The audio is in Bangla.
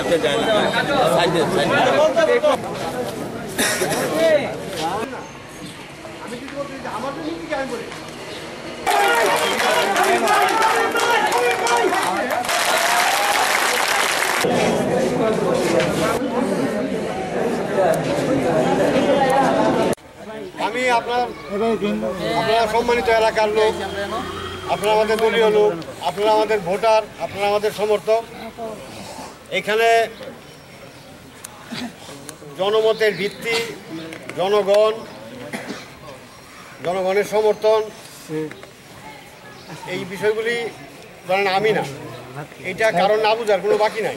ঢুকতে যায় না। সাইডে আমি আপনারা সম্মানিত এলাকার লোক, আপনারা আমাদের দলীয় লোক, আপনারা আমাদের ভোটার, আপনারা আমাদের সমর্থক। এখানে জনমতের ভিত্তি, জনগণের সমর্থন, এই বিষয়গুলি ধরেন আমি না, এটা কারণ না বুঝার কোনো বাকি নাই।